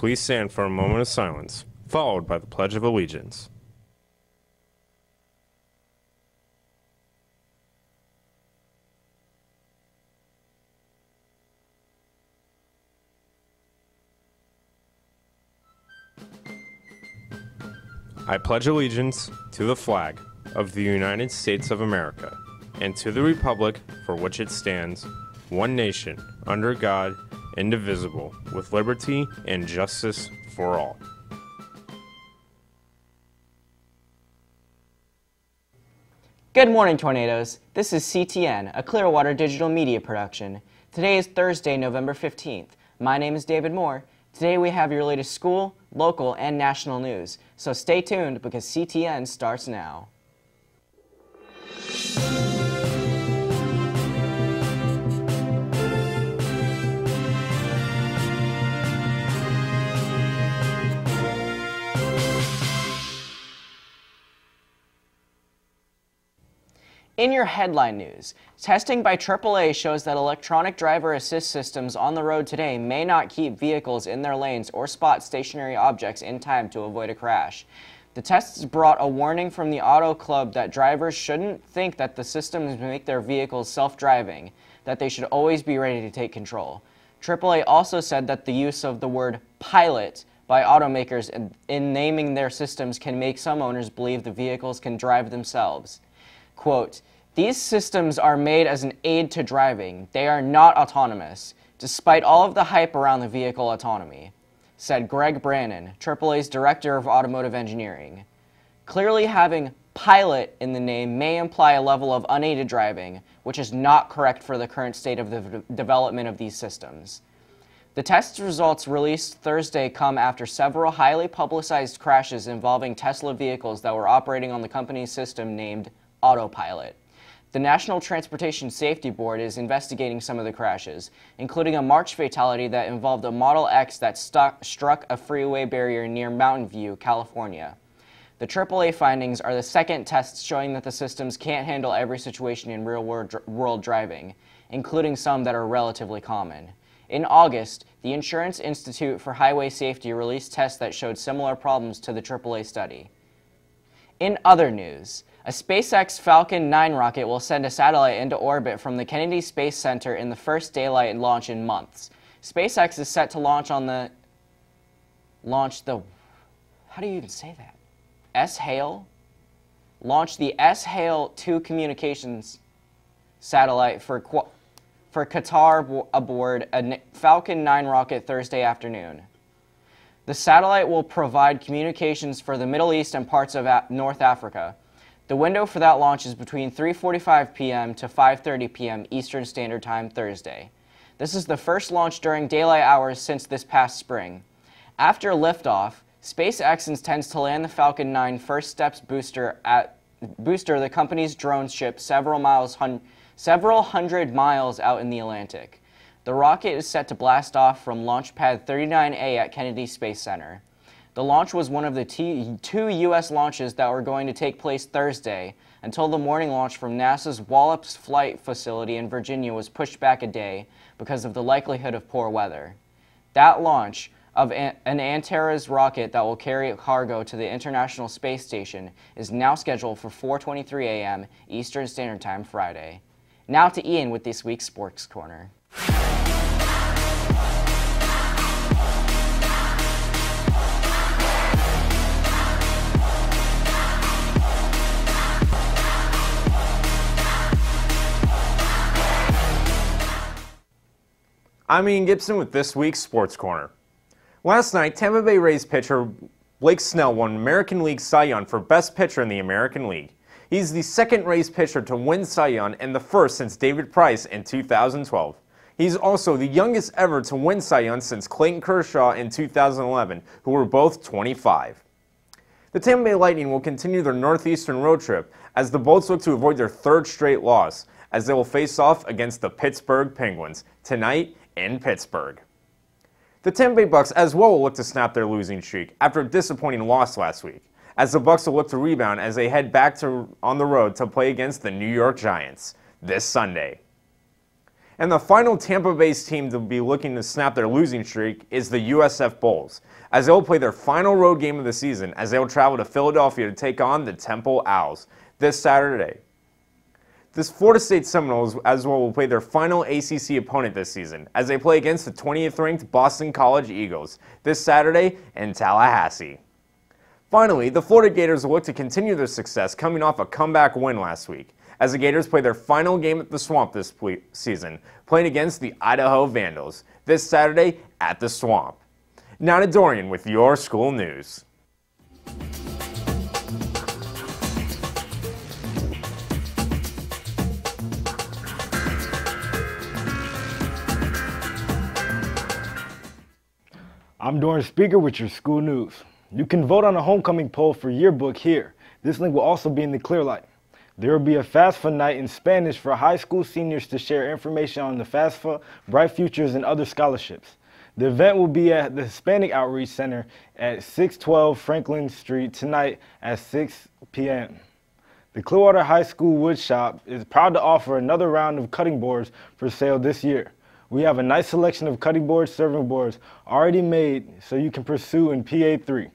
Please stand for a moment of silence, followed by the Pledge of Allegiance. I pledge allegiance to the flag of the United States of America and to the republic for which it stands, one nation, under God, indivisible, with liberty and justice for all. Good morning, Tornadoes. This is CTN, a Clearwater digital media production. Today is Thursday, November 15th. My name is David Moore. Today we have your latest school, local, and national news. So stay tuned because CTN starts now. In your headline news, testing by AAA shows that electronic driver assist systems on the road today may not keep vehicles in their lanes or spot stationary objects in time to avoid a crash. The tests brought a warning from the Auto Club that drivers shouldn't think that the systems make their vehicles self-driving, that they should always be ready to take control. AAA also said that the use of the word pilot by automakers in naming their systems can make some owners believe the vehicles can drive themselves. Quote, "These systems are made as an aid to driving. They are not autonomous, despite all of the hype around the vehicle autonomy," said Greg Brannon, AAA's Director of Automotive Engineering. Clearly having pilot in the name may imply a level of unaided driving, which is not correct for the current state of the development of these systems. The test results released Thursday come after several highly publicized crashes involving Tesla vehicles that were operating on the company's system named Autopilot. The National Transportation Safety Board is investigating some of the crashes, including a March fatality that involved a Model X that struck a freeway barrier near Mountain View, California. The AAA findings are the second tests showing that the systems can't handle every situation in real-world driving, including some that are relatively common. In August, the Insurance Institute for Highway Safety released tests that showed similar problems to the AAA study. In other news, a SpaceX Falcon 9 rocket will send a satellite into orbit from the Kennedy Space Center in the first daylight launch in months. SpaceX is set to launch the how do you even say that? S-HALE? Launch the S-HALE 2 communications satellite for Qatar aboard a Falcon 9 rocket Thursday afternoon. The satellite will provide communications for the Middle East and parts of North Africa. The window for that launch is between 3:45 p.m. to 5:30 p.m. Eastern Standard Time Thursday. This is the first launch during daylight hours since this past spring. After liftoff, SpaceX intends to land the Falcon 9 First Steps booster, the company's drone ship, several hundred miles out in the Atlantic. The rocket is set to blast off from Launch Pad 39A at Kennedy Space Center. The launch was one of the two U.S. launches that were going to take place Thursday until the morning launch from NASA's Wallops Flight Facility in Virginia was pushed back a day because of the likelihood of poor weather. That launch of an Antares rocket that will carry cargo to the International Space Station is now scheduled for 4:23 a.m. Eastern Standard Time Friday. Now to Ian with this week's Sports Corner. I'm Ian Gibson with this week's Sports Corner. Last night, Tampa Bay Rays pitcher Blake Snell won American League Cy Young for Best Pitcher in the American League. He's the second Rays pitcher to win Cy Young and the first since David Price in 2012. He's also the youngest ever to win Cy Young since Clayton Kershaw in 2011, who were both 25. The Tampa Bay Lightning will continue their northeastern road trip as the Bolts look to avoid their third straight loss, as they will face off against the Pittsburgh Penguins tonight in Pittsburgh. The Tampa Bay Bucks as well will look to snap their losing streak after a disappointing loss last week, as the Bucks will look to rebound as they head back on the road to play against the New York Giants this Sunday. And the final Tampa-based team to be looking to snap their losing streak is the USF Bulls, as they'll play their final road game of the season as they'll travel to Philadelphia to take on the Temple Owls this Saturday. This Florida State Seminoles as well will play their final ACC opponent this season as they play against the 20th ranked Boston College Eagles this Saturday in Tallahassee. Finally, the Florida Gators will look to continue their success coming off a comeback win last week, as the Gators play their final game at the Swamp this season, playing against the Idaho Vandals this Saturday at the Swamp. Now to Dorian with your school news. I'm Dorian Speaker with your school news. You can vote on a homecoming poll for yearbook here. This link will also be in the Clearlight. There will be a FAFSA night in Spanish for high school seniors to share information on the FAFSA, Bright Futures, and other scholarships. The event will be at the Hispanic Outreach Center at 612 Franklin Street tonight at 6 p.m. The Clearwater High School Wood Shop is proud to offer another round of cutting boards for sale this year. We have a nice selection of cutting boards, serving boards already made so you can pursue in PA3.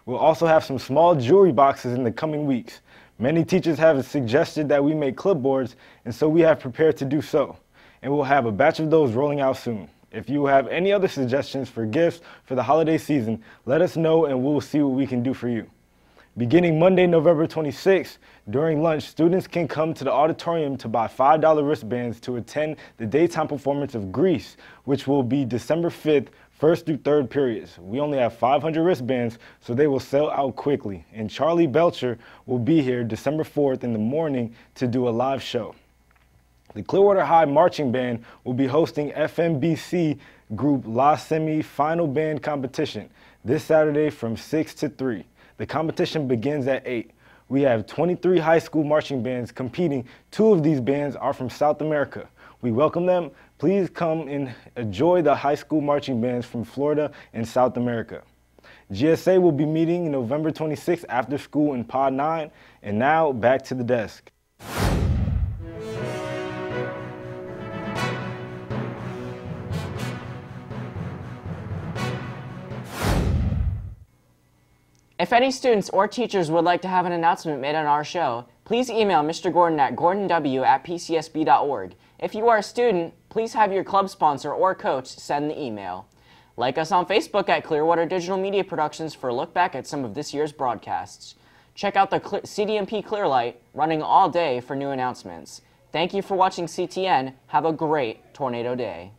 We'll also have some small jewelry boxes in the coming weeks. Many teachers have suggested that we make clipboards, and so we have prepared to do so. And we'll have a batch of those rolling out soon. If you have any other suggestions for gifts for the holiday season, let us know and we'll see what we can do for you. Beginning Monday, November 26th, during lunch, students can come to the auditorium to buy $5 wristbands to attend the daytime performance of Grease, which will be December 5th, 1st through 3rd periods. We only have 500 wristbands, so they will sell out quickly. And Charlie Belcher will be here December 4th in the morning to do a live show. The Clearwater High Marching Band will be hosting FMBC Group La Semi-Final Band Competition this Saturday from 6 to 3. The competition begins at 8. We have 23 high school marching bands competing. 2 of these bands are from South America. We welcome them. Please come and enjoy the high school marching bands from Florida and South America. GSA will be meeting November 26th after school in Pod 9. And now back to the desk. If any students or teachers would like to have an announcement made on our show, please email Mr. Gordon at gordonw@pcsb.org. If you are a student, please have your club sponsor or coach send the email. Like us on Facebook at Clearwater Digital Media Productions for a look back at some of this year's broadcasts. Check out the CDMP Clearlight running all day for new announcements. Thank you for watching CTN. Have a great tornado day.